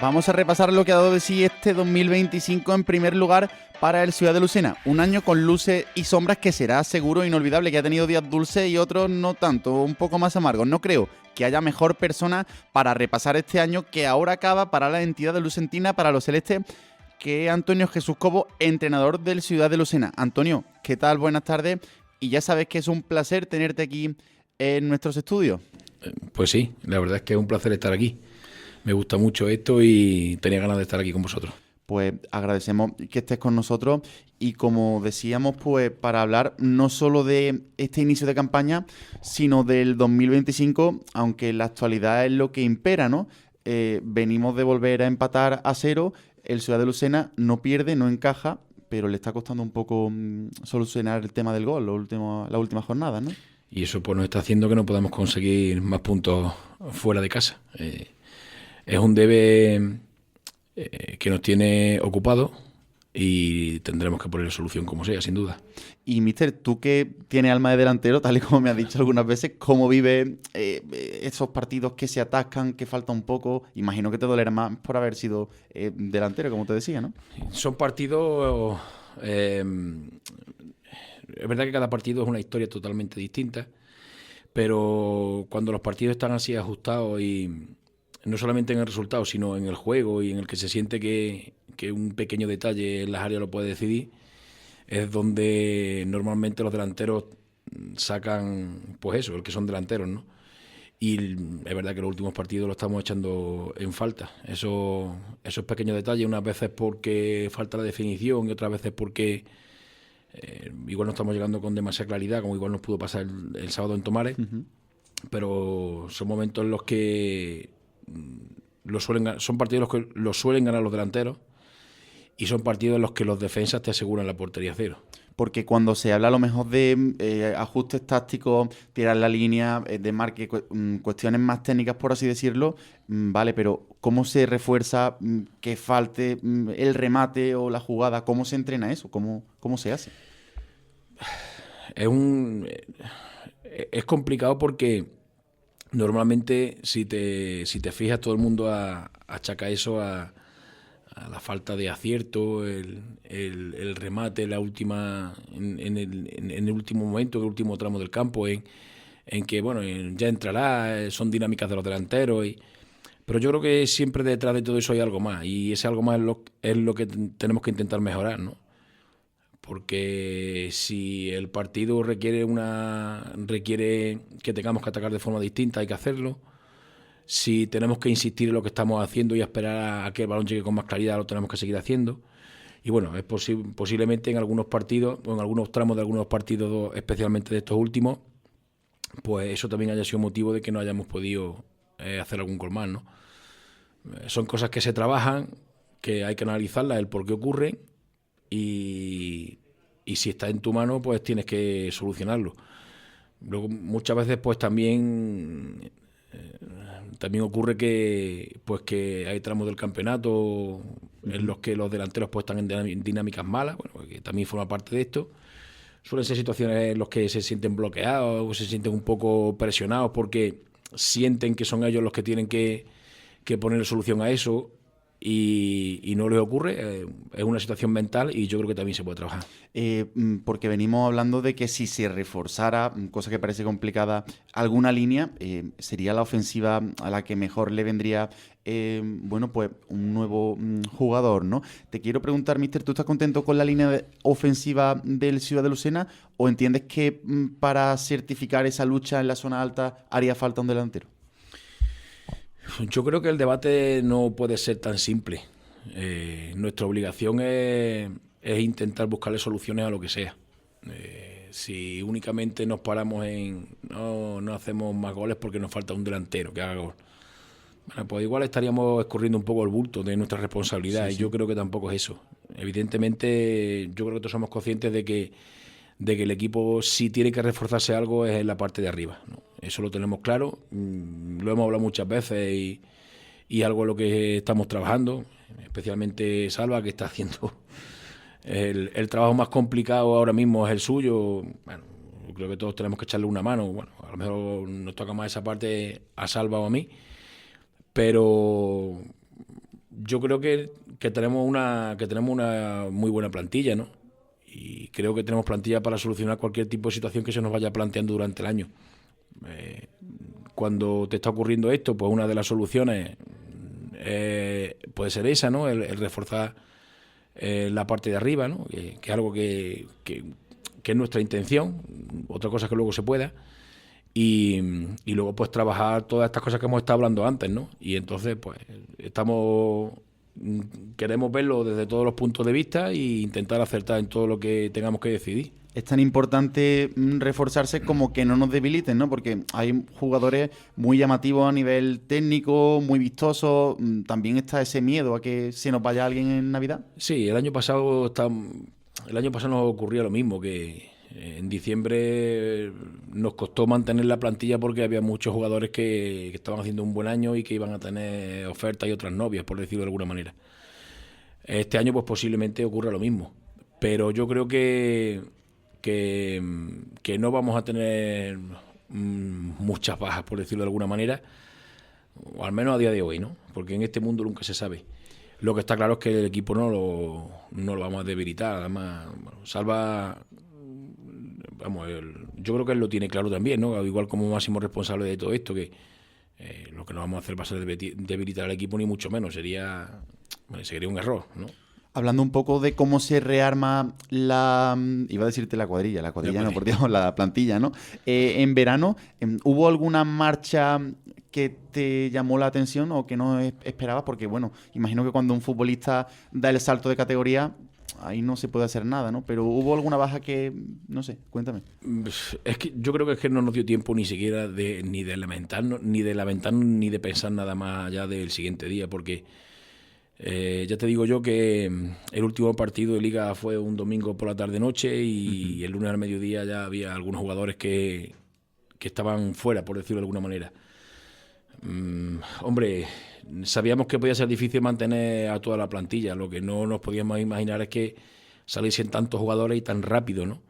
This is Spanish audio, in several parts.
Vamos a repasar lo que ha dado de sí este 2025 en primer lugar para el Ciudad de Lucena. Un año con luces y sombras que será seguro e inolvidable, que ha tenido días dulces y otros no tanto, un poco más amargos. No creo que haya mejor persona para repasar este año que ahora acaba para la entidad de lucentina, para los celestes, que Antonio Jesús Cobo, entrenador del Ciudad de Lucena. Antonio, ¿qué tal? Buenas tardes. Y ya sabes que es un placer tenerte aquí en nuestros estudios. Pues sí, la verdad es que es un placer estar aquí. Me gusta mucho esto y tenía ganas de estar aquí con vosotros. Pues agradecemos que estés con nosotros y como decíamos, pues para hablar no solo de este inicio de campaña, sino del 2025, aunque en la actualidad es lo que impera, ¿no? Venimos de volver a empatar a 0, el Ciudad de Lucena no pierde, no encaja, pero le está costando un poco solucionar el tema del gol, la última jornada, ¿no? Y eso pues nos está haciendo que no podamos conseguir más puntos fuera de casa. Es un debe que nos tiene ocupados y tendremos que poner solución como sea, sin duda. Y, mister, tú que tienes alma de delantero, tal y como me has dicho algunas veces, ¿cómo vives esos partidos que se atascan, que falta un poco? Imagino que te dolerá más por haber sido delantero, como te decía, ¿no? Son partidos... es verdad que cada partido es una historia totalmente distinta, pero cuando los partidos están así ajustados y no solamente en el resultado, sino en el juego y en el que se siente que un pequeño detalle en las áreas lo puede decidir, es donde normalmente los delanteros sacan, pues eso, el que son delanteros, ¿no? Y es verdad que los últimos partidos lo estamos echando en falta. Esos pequeños detalles, unas veces porque falta la definición y otras veces porque igual no estamos llegando con demasiada claridad, como igual nos pudo pasar el sábado en Tomares, pero son momentos en los que son partidos en los que los suelen ganar los delanteros y son partidos en los que los defensas te aseguran la portería cero. Porque cuando se habla a lo mejor de ajustes tácticos, tirar la línea, de marque, cuestiones más técnicas, por así decirlo, vale, pero ¿cómo se refuerza que falte el remate o la jugada? ¿Cómo se entrena eso? ¿Cómo se hace? Es complicado porque normalmente si te fijas todo el mundo achaca eso a la falta de acierto, el remate en el último momento, en el último tramo del campo, en que bueno, ya entrará, son dinámicas de los delanteros. Pero yo creo que siempre detrás de todo eso hay algo más, y ese algo más es lo que tenemos que intentar mejorar, ¿no? Porque si el partido requiere que tengamos que atacar de forma distinta, hay que hacerlo. Si tenemos que insistir en lo que estamos haciendo y esperar a que el balón llegue con más claridad, lo tenemos que seguir haciendo. Y bueno, es posiblemente en algunos partidos o en algunos tramos de algunos partidos, especialmente de estos últimos, pues eso también haya sido motivo de que no hayamos podido hacer algún gol más, ¿no? Son cosas que se trabajan, que hay que analizarlas, el por qué ocurren y si está en tu mano, pues tienes que solucionarlo. Luego, muchas veces, pues también ocurre que hay tramos del campeonato en los que los delanteros pues están en dinámicas malas, bueno, que también forma parte de esto. Suelen ser situaciones en las que se sienten bloqueados o se sienten un poco presionados porque sienten que son ellos los que tienen que poner solución a eso y no les ocurre. Es una situación mental y yo creo que también se puede trabajar. Porque venimos hablando de que si se reforzara, cosa que parece complicada, alguna línea, sería la ofensiva a la que mejor le vendría, bueno, pues un nuevo jugador, ¿no? Te quiero preguntar, mister, ¿tú estás contento con la línea ofensiva del Ciudad de Lucena o entiendes que para certificar esa lucha en la zona alta haría falta un delantero? Yo creo que el debate no puede ser tan simple. Nuestra obligación es intentar buscarle soluciones a lo que sea. Si únicamente nos paramos en no hacemos más goles porque nos falta un delantero que haga gol, bueno, pues igual estaríamos escurriendo un poco el bulto de nuestra responsabilidad, sí, y yo creo que tampoco es eso. Evidentemente, yo creo que todos somos conscientes de que el equipo, si tiene que reforzarse algo, es en la parte de arriba, ¿no? Eso lo tenemos claro, lo hemos hablado muchas veces y algo en lo que estamos trabajando, especialmente Salva, que está haciendo el trabajo más complicado ahora mismo es el suyo. Bueno, yo creo que todos tenemos que echarle una mano. Bueno, a lo mejor nos toca más esa parte a Salva o a mí, pero yo creo que tenemos una muy buena plantilla, ¿no? Y creo que tenemos plantilla para solucionar cualquier tipo de situación que se nos vaya planteando durante el año. Cuando te está ocurriendo esto, pues una de las soluciones puede ser esa, ¿no? El reforzar la parte de arriba, ¿no? Que es algo que es nuestra intención. Otra cosa es que luego se pueda. Y luego pues trabajar todas estas cosas que hemos estado hablando antes, ¿no? Y entonces pues queremos verlo desde todos los puntos de vista e intentar acertar en todo lo que tengamos que decidir. Es tan importante reforzarse como que no nos debiliten, ¿no? Porque hay jugadores muy llamativos a nivel técnico, muy vistosos. También está ese miedo a que se nos vaya alguien en Navidad. Sí, el año pasado nos ocurría lo mismo, que en diciembre nos costó mantener la plantilla porque había muchos jugadores que estaban haciendo un buen año y que iban a tener ofertas y otras novias, por decirlo de alguna manera. Este año pues posiblemente ocurra lo mismo, pero yo creo que no vamos a tener muchas bajas, por decirlo de alguna manera, o al menos a día de hoy, ¿no? Porque en este mundo nunca se sabe. Lo que está claro es que el equipo no lo vamos a debilitar. Además, bueno, Salva, yo creo que él lo tiene claro también, ¿no? Igual como máximo responsable de todo esto, que lo que no vamos a hacer va a ser debilitar al equipo, ni mucho menos. Sería un error, ¿no? Hablando un poco de cómo se rearma iba a decirte la cuadrilla no, por Dios, la plantilla, ¿no? En verano, ¿hubo alguna marcha que te llamó la atención o que no esperabas? Porque, bueno, imagino que cuando un futbolista da el salto de categoría, ahí no se puede hacer nada, ¿no? Pero ¿hubo alguna baja que, no sé, cuéntame? Es que yo creo que es que no nos dio tiempo ni siquiera ni de lamentarnos, ni de pensar nada más allá del siguiente día, porque ya te digo yo que el último partido de Liga fue un domingo por la tarde-noche y el lunes al mediodía ya había algunos jugadores que estaban fuera, por decirlo de alguna manera. Hombre, sabíamos que podía ser difícil mantener a toda la plantilla. Lo que no nos podíamos imaginar es que saliesen tantos jugadores y tan rápido, ¿no?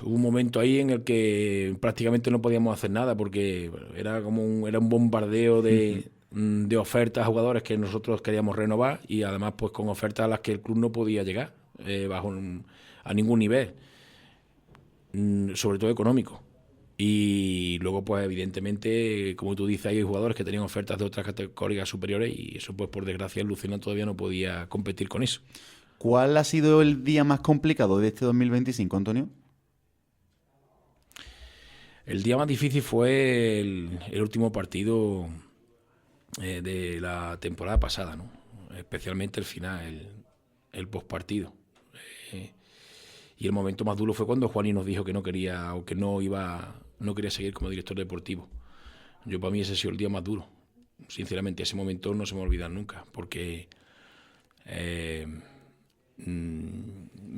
Hubo un momento ahí en el que prácticamente no podíamos hacer nada porque era un bombardeo de ofertas a jugadores que nosotros queríamos renovar y además pues con ofertas a las que el club no podía llegar a ningún nivel, sobre todo económico. Y luego pues evidentemente, como tú dices, hay jugadores que tenían ofertas de otras categorías superiores y eso pues por desgracia el Lucena todavía no podía competir con eso. ¿Cuál ha sido el día más complicado de este 2025, Antonio? El día más difícil fue el último partido de la temporada pasada, ¿no? Especialmente el final, el postpartido. Y el momento más duro fue cuando Juani nos dijo que no quería o que no quería seguir como director deportivo. Para mí ese ha sido el día más duro. Sinceramente, ese momento no se me va a olvidar nunca, porque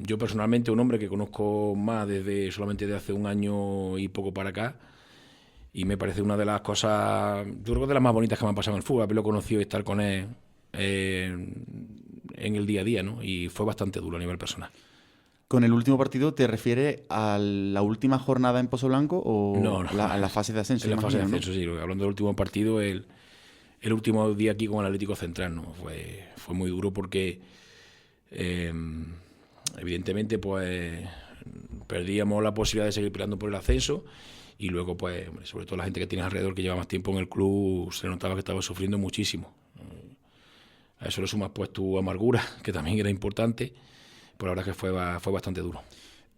yo personalmente, un hombre que conozco más solamente de hace un año y poco para acá, y me parece una de las cosas, yo creo que de las más bonitas que me han pasado en el fútbol, haberlo conocido y estar con él en el día a día, ¿no? Y fue bastante duro a nivel personal. ¿Con el último partido te refieres a la última jornada en Pozo Blanco o no, a la fase de ascenso? En la fase de ascenso, ¿no? Sí. Hablando del último partido, el último día aquí con el Atlético Central, ¿no? Fue muy duro porque evidentemente pues perdíamos la posibilidad de seguir peleando por el ascenso y luego pues sobre todo la gente que tienes alrededor que lleva más tiempo en el club se notaba que estaba sufriendo muchísimo. A eso le sumas pues tu amargura, que también era importante, pero la verdad que fue bastante duro.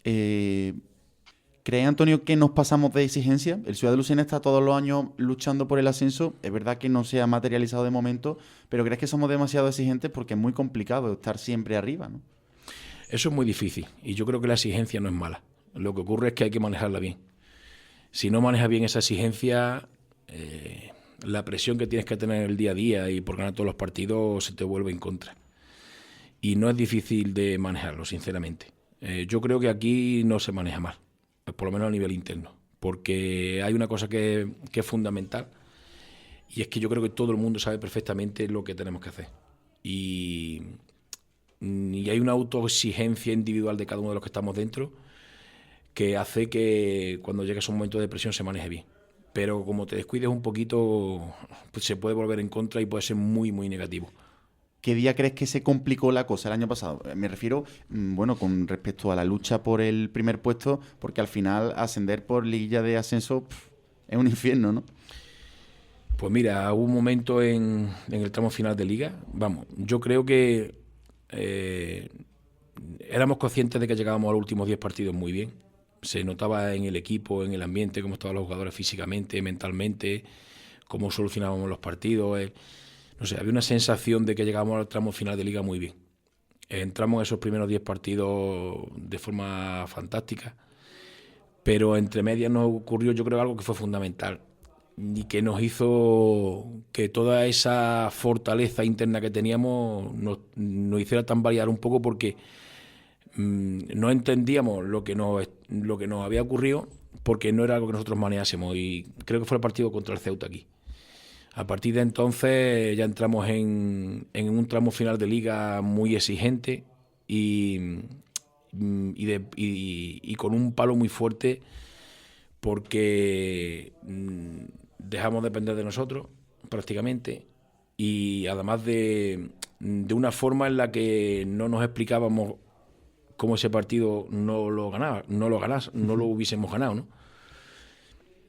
¿Cree, Antonio, que nos pasamos de exigencia? El Ciudad de Lucena está todos los años luchando por el ascenso. Es verdad que no se ha materializado de momento, pero ¿crees que somos demasiado exigentes? Porque es muy complicado estar siempre arriba, ¿no? Eso es muy difícil y yo creo que la exigencia no es mala. Lo que ocurre es que hay que manejarla bien. Si no manejas bien esa exigencia, la presión que tienes que tener en el día a día y por ganar todos los partidos se te vuelve en contra. Y no es difícil de manejarlo, sinceramente. Yo creo que aquí no se maneja mal, por lo menos a nivel interno, porque hay una cosa que es fundamental y es que yo creo que todo el mundo sabe perfectamente lo que tenemos que hacer. Y hay una autoexigencia individual de cada uno de los que estamos dentro que hace que cuando llegue a un momento de presión se maneje bien. pero como te descuides un poquito, pues se puede volver en contra y puede ser muy, muy negativo. ¿Qué día crees que se complicó la cosa el año pasado? Me refiero, bueno, con respecto a la lucha por el primer puesto, porque al final ascender por liguilla de ascenso es un infierno, ¿no? Pues mira, hubo un momento en el tramo final de Liga, vamos, yo creo que éramos conscientes de que llegábamos a los últimos 10 partidos muy bien. Se notaba en el equipo, en el ambiente, cómo estaban los jugadores físicamente, mentalmente, cómo solucionábamos los partidos. No sé, había una sensación de que llegábamos al tramo final de Liga muy bien. Entramos en esos primeros 10 partidos de forma fantástica, pero entre medias nos ocurrió, yo creo, algo que fue fundamental y que nos hizo que toda esa fortaleza interna que teníamos nos hiciera tambalear un poco, porque no entendíamos lo que nos había ocurrido, porque no era algo que nosotros manejásemos, y creo que fue el partido contra el Ceuta aquí. A partir de entonces ya entramos en un tramo final de Liga muy exigente y con un palo muy fuerte, porque dejamos de depender de nosotros prácticamente, y además de una forma en la que no nos explicábamos cómo ese partido no lo hubiésemos ganado, ¿no?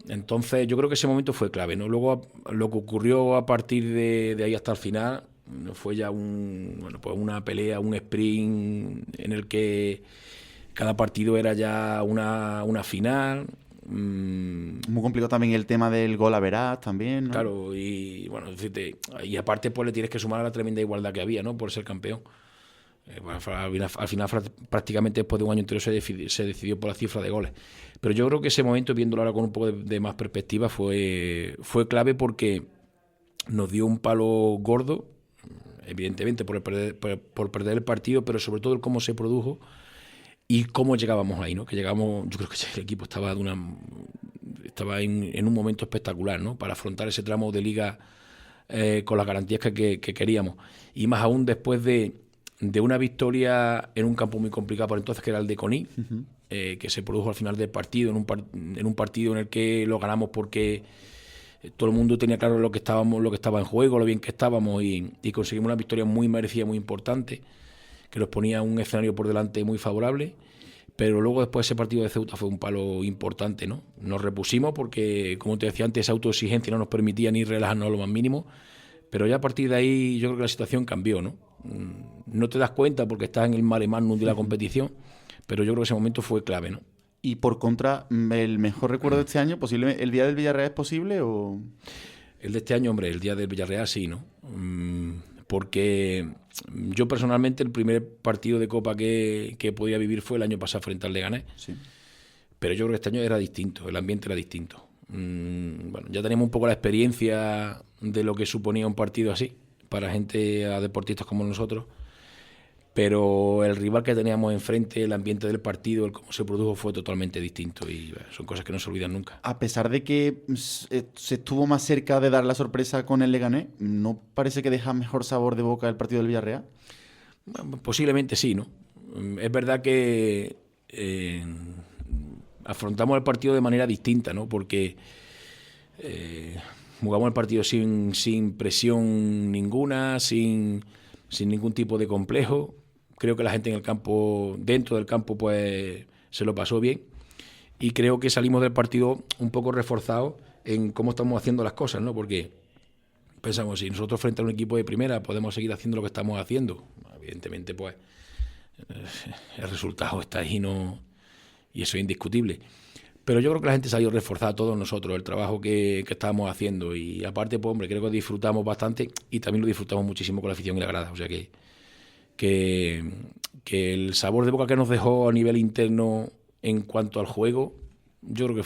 Entonces yo creo que ese momento fue clave, ¿no? Luego lo que ocurrió a partir de ahí hasta el final fue ya una pelea, un sprint en el que cada partido era ya una final. Muy complicado también el tema del gol average también, ¿no? Claro, y bueno, y aparte pues le tienes que sumar a la tremenda igualdad que había, ¿no? Por ser campeón. Al final prácticamente después de un año entero se decidió por la cifra de goles. Pero yo creo que ese momento, viéndolo ahora con un poco de más perspectiva, fue clave, porque nos dio un palo gordo, evidentemente por perder el partido, pero sobre todo el cómo se produjo y cómo llegábamos ahí, ¿no? Que llegamos, yo creo que el equipo estaba en un momento espectacular, ¿no? Para afrontar ese tramo de Liga con las garantías que queríamos, y más aún después de una victoria en un campo muy complicado por entonces, que era el de Conil, que se produjo al final del partido, en un partido en el que lo ganamos porque todo el mundo tenía claro lo que estaba en juego, lo bien que estábamos, y conseguimos una victoria muy merecida, muy importante, que nos ponía un escenario por delante muy favorable. Pero luego, después, ese partido de Ceuta fue un palo importante, ¿no? Nos repusimos porque, como te decía antes, esa autoexigencia no nos permitía ni relajarnos a lo más mínimo. Pero ya a partir de ahí yo creo que la situación cambió, ¿no? No te das cuenta porque estás en el mare magnum de la competición, pero yo creo que ese momento fue clave, ¿no? Y por contra, ¿el mejor recuerdo de este año, posiblemente el día del Villarreal, es posible o...? El de este año, hombre, el día del Villarreal sí, ¿no? Porque yo personalmente el primer partido de Copa que podía vivir fue el año pasado frente al Leganés. Sí. Pero yo creo que este año era distinto, el ambiente era distinto. Bueno, ya teníamos un poco la experiencia de lo que suponía un partido así para gente, a deportistas como nosotros, pero el rival que teníamos enfrente, el ambiente del partido, el cómo se produjo, fue totalmente distinto, y son cosas que no se olvidan nunca. A pesar de que se estuvo más cerca de dar la sorpresa con el Leganés, ¿no parece que deja mejor sabor de boca el partido del Villarreal? Bueno, posiblemente sí, ¿no? Es verdad que afrontamos el partido de manera distinta, ¿no? Porque jugamos el partido sin presión ninguna, sin ningún tipo de complejo. Creo que la gente en el campo, dentro del campo, pues se lo pasó bien, y creo que salimos del partido un poco reforzados en cómo estamos haciendo las cosas, ¿no? Porque pensamos, si nosotros frente a un equipo de primera podemos seguir haciendo lo que estamos haciendo, evidentemente pues el resultado está ahí, ¿no? Y eso es indiscutible. Pero yo creo que la gente salió reforzada, a todos nosotros, el trabajo que estábamos haciendo, y aparte, pues hombre, creo que disfrutamos bastante, y también lo disfrutamos muchísimo con la afición y la grada. O sea que el sabor de boca que nos dejó a nivel interno en cuanto al juego, yo creo que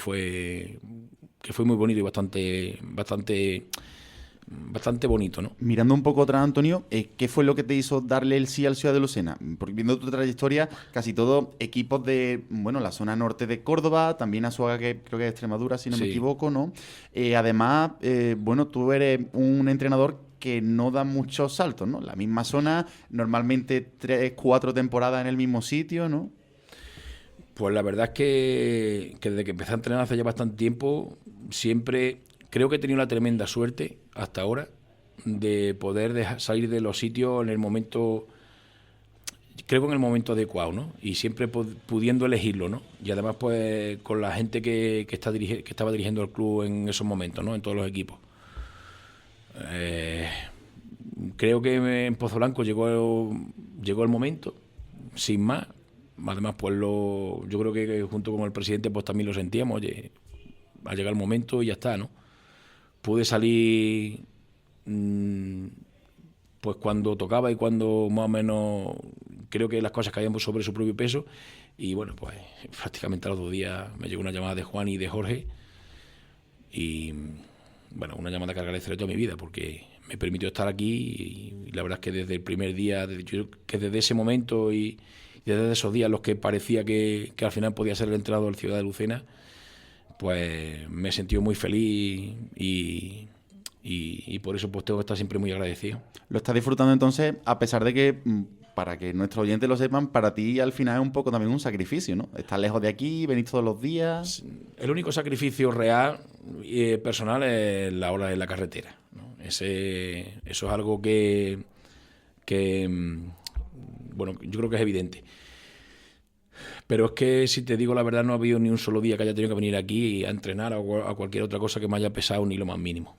fue muy bonito y bastante bonito, ¿no? Mirando un poco atrás, Antonio, ¿qué fue lo que te hizo darle el sí al Ciudad de Lucena? Porque viendo tu trayectoria, casi todos equipos de, bueno, la zona norte de Córdoba, también Azuaga, que creo que es Extremadura, si no me equivoco, ¿no? Además, bueno, tú eres un entrenador que no da muchos saltos, ¿no? La misma zona, normalmente 3, 4 temporadas en el mismo sitio, ¿no? Pues la verdad es que desde que empecé a entrenar hace ya bastante tiempo, siempre creo que he tenido la tremenda suerte hasta ahora de poder salir de los sitios en el momento, creo que en el momento adecuado, ¿no? Y siempre pudiendo elegirlo, ¿no? Y además pues con la gente que estaba dirigiendo el club en esos momentos, ¿no? En todos los equipos. Creo que en Pozo Blanco llegó el momento, sin más. Además, pues yo creo que junto con el presidente pues también lo sentíamos, oye, ha llegado el momento y ya está, ¿no? Pude salir pues cuando tocaba y cuando más o menos creo que las cosas caían sobre su propio peso, y bueno, pues prácticamente a los 2 días me llegó una llamada de Juan y de Jorge, y bueno, una llamada que agradeceré toda mi vida porque me permitió estar aquí, y la verdad es que desde el primer día, desde ese momento y desde esos días los que parecía que al final podía ser el entrenador del Ciudad de Lucena, pues me he sentido muy feliz y por eso pues tengo que estar siempre muy agradecido. Lo estás disfrutando entonces, a pesar de que, para que nuestros oyentes lo sepan, para ti al final es un poco también un sacrificio, ¿no? Estás lejos de aquí, venís todos los días. El único sacrificio real y personal es la hora en la carretera, ¿no? Eso es algo que bueno, yo creo que es evidente. Pero es que, si te digo la verdad, no ha habido ni un solo día que haya tenido que venir aquí a entrenar o a cualquier otra cosa que me haya pesado ni lo más mínimo.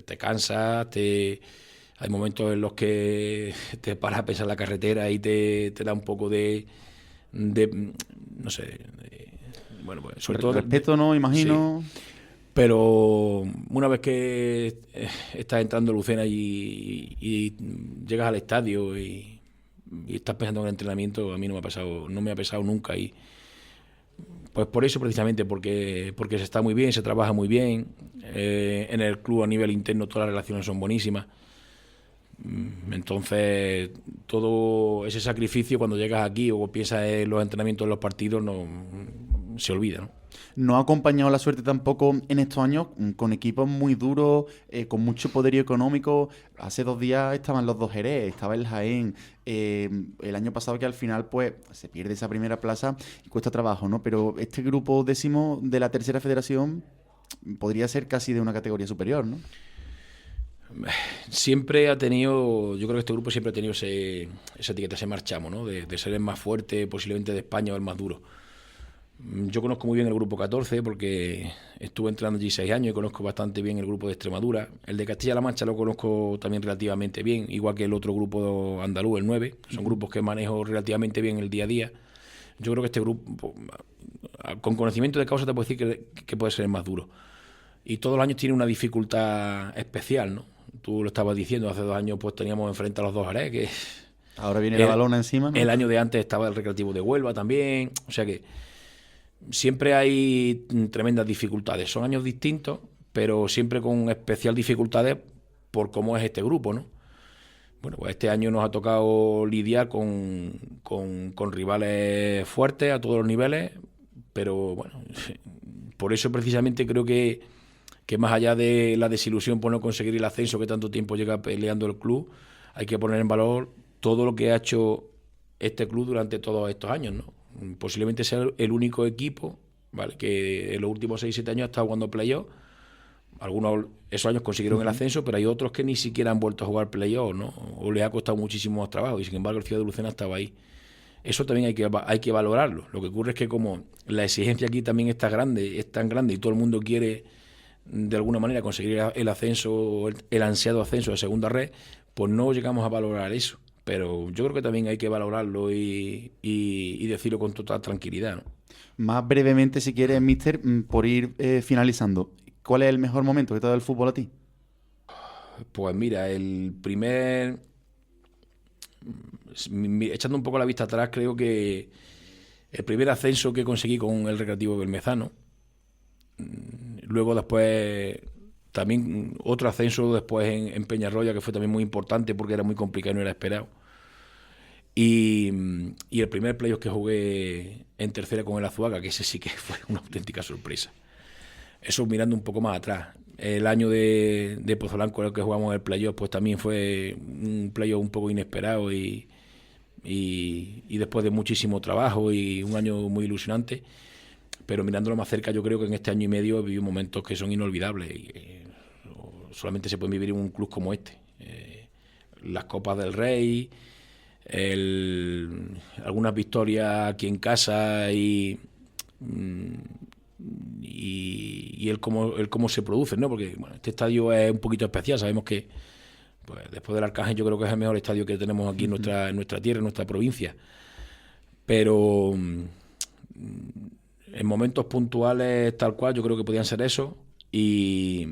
Te cansas, hay momentos en los que te paras a pensar la carretera y te da un poco de no sé, bueno, pues sobre todo respeto, ¿no? Imagino. Sí. Pero una vez que estás entrando a Lucena y llegas al estadio y estás pensando en el entrenamiento, a mí no me ha pesado nunca, y pues por eso precisamente, porque se está muy bien, se trabaja muy bien, en el club a nivel interno todas las relaciones son buenísimas, entonces todo ese sacrificio cuando llegas aquí o piensas en los entrenamientos, en los partidos, no se olvida, ¿no? No ha acompañado la suerte tampoco en estos años con equipos muy duros, con mucho poderío económico. Hace 2 días estaban los 2 Jerez, estaba el Jaén. El año pasado que al final pues se pierde esa primera plaza y cuesta trabajo, ¿no? Pero este grupo 10º de la tercera federación podría ser casi de una categoría superior, ¿no? Siempre ha tenido, yo creo que este grupo siempre ha tenido esa etiqueta, ese marchamo, ¿no? De ser el más fuerte posiblemente de España o el más duro. Yo conozco muy bien el grupo 14 porque estuve entrenando allí 6 años y conozco bastante bien el grupo de Extremadura. El de Castilla-La Mancha lo conozco también relativamente bien, igual que el otro grupo andaluz, el 9. Son grupos que manejo relativamente bien el día a día. Yo creo que este grupo, con conocimiento de causa, te puedo decir que puede ser el más duro. Y todos los años tiene una dificultad especial, ¿no? Tú lo estabas diciendo, hace 2 años pues teníamos enfrente a los 2 Jerez, que ahora viene la balona encima, ¿no? El año de antes estaba el Recreativo de Huelva también, o sea que siempre hay tremendas dificultades. Son años distintos, pero siempre con especial dificultades por cómo es este grupo, ¿no? Bueno, pues este año nos ha tocado lidiar con rivales fuertes a todos los niveles, pero bueno, por eso precisamente creo que más allá de la desilusión por no conseguir el ascenso que tanto tiempo llega peleando el club, hay que poner en valor todo lo que ha hecho este club durante todos estos años, ¿no? Posiblemente sea el único equipo, ¿vale?, que en los últimos 6-7 años ha estado jugando playoff. Algunos esos años consiguieron el ascenso, pero hay otros que ni siquiera han vuelto a jugar playoff, ¿no? O les ha costado muchísimo más trabajo, y sin embargo el Ciudad de Lucena estaba ahí. Eso también hay que valorarlo. Lo que ocurre es que como la exigencia aquí también es tan grande y todo el mundo quiere de alguna manera conseguir el ascenso, el ansiado ascenso de segunda red, pues no llegamos a valorar eso. Pero yo creo que también hay que valorarlo y decirlo con total tranquilidad, ¿no? Más brevemente, si quieres, míster, por ir finalizando, ¿cuál es el mejor momento que te ha dado el fútbol a ti? Pues mira, echando un poco la vista atrás, creo que el primer ascenso que conseguí con el Recreativo Bermezano, luego después también otro ascenso después en Peñarroya, que fue también muy importante porque era muy complicado y no era esperado. Y el primer playoff que jugué en tercera con el Azuaga, que ese sí que fue una auténtica sorpresa. Eso mirando un poco más atrás. El año de Pozo Blanco, en el que jugamos el playoff, pues también fue un playoff un poco inesperado y y después de muchísimo trabajo y un año muy ilusionante, pero mirándolo más cerca, yo creo que en este año y medio he vivido momentos que son inolvidables y solamente se pueden vivir en un club como este. Las Copas del Rey, algunas victorias aquí en casa y el cómo se producen, ¿no? Porque bueno, este estadio es un poquito especial. Sabemos que pues, después del Arcángel yo creo que es el mejor estadio que tenemos aquí en nuestra tierra, en nuestra provincia. Pero en momentos puntuales tal cual yo creo que podían ser eso, y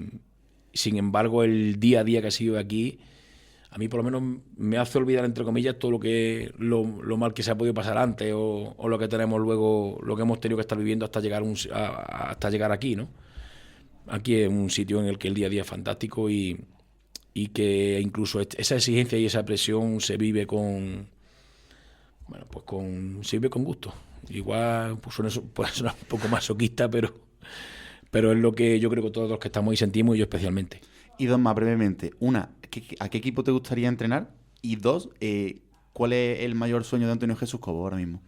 sin embargo el día a día que ha sido aquí a mí por lo menos me hace olvidar, entre comillas, todo lo mal que se ha podido pasar antes o lo que tenemos luego, lo que hemos tenido que estar viviendo hasta llegar aquí, ¿no? Aquí es un sitio en el que el día a día es fantástico y que incluso esa exigencia y esa presión se vive se vive con gusto. Igual puede sonar un poco masoquista, pero es lo que yo creo que todos los que estamos ahí sentimos, y yo especialmente. Y dos más brevemente. Una, ¿a qué equipo te gustaría entrenar? Y dos, ¿cuál es el mayor sueño de Antonio Jesús Cobo ahora mismo?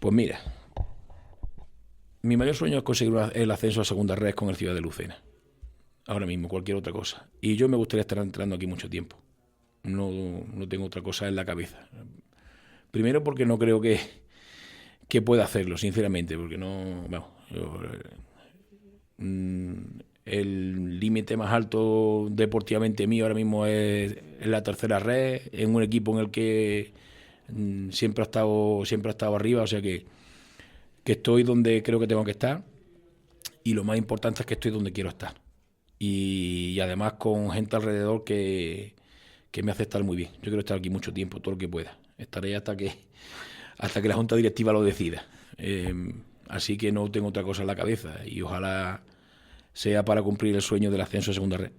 Pues mira, mi mayor sueño es conseguir el ascenso a segunda red con el Ciudad de Lucena. Ahora mismo, cualquier otra cosa. Y yo me gustaría estar entrenando aquí mucho tiempo. No tengo otra cosa en la cabeza. Primero porque no creo que pueda hacerlo, sinceramente, porque no... Bueno, el límite más alto deportivamente mío ahora mismo es la tercera red, en un equipo en el que siempre ha estado arriba, o sea que estoy donde creo que tengo que estar, y lo más importante es que estoy donde quiero estar, y además con gente alrededor que me hace estar muy bien. Yo quiero estar aquí mucho tiempo, todo lo que pueda. Estaré hasta que la junta directiva lo decida. Así que no tengo otra cosa en la cabeza, y ojalá sea para cumplir el sueño del ascenso a segunda red.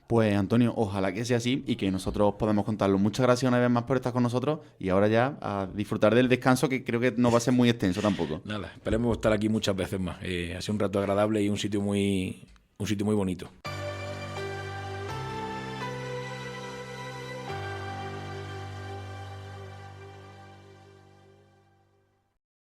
Pues Antonio, ojalá que sea así y que nosotros podamos contarlo. Muchas gracias una vez más por estar con nosotros, y ahora ya a disfrutar del descanso, que creo que no va a ser muy extenso tampoco. Nada, esperemos estar aquí muchas veces más. Ha sido un rato agradable y un sitio muy bonito.